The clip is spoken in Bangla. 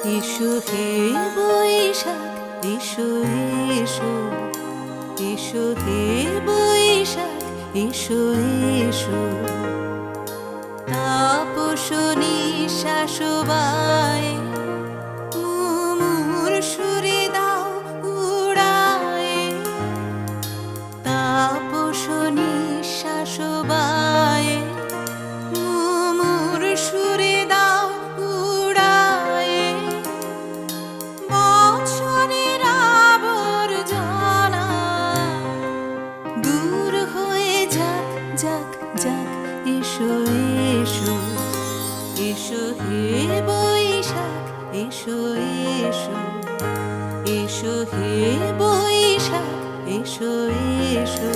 এসো হে বৈশাখ, এসো এসো, এসো হে বৈশাখ, এসো এসো। তাপস নিঃশ্বাস বায়ে মুমুর সুরে দাও উড়ায়ে। তাপস নিঃশ্বাস বায়ে মুমুর সুরে দাও উড়ায়ে। বছরের আবর্জনা দূর হয়ে যাক যাক যাক। এসো এসো, এসো হে বৈশাখ, এসো এসো, এসো হে বৈশাখ, এসো এসো।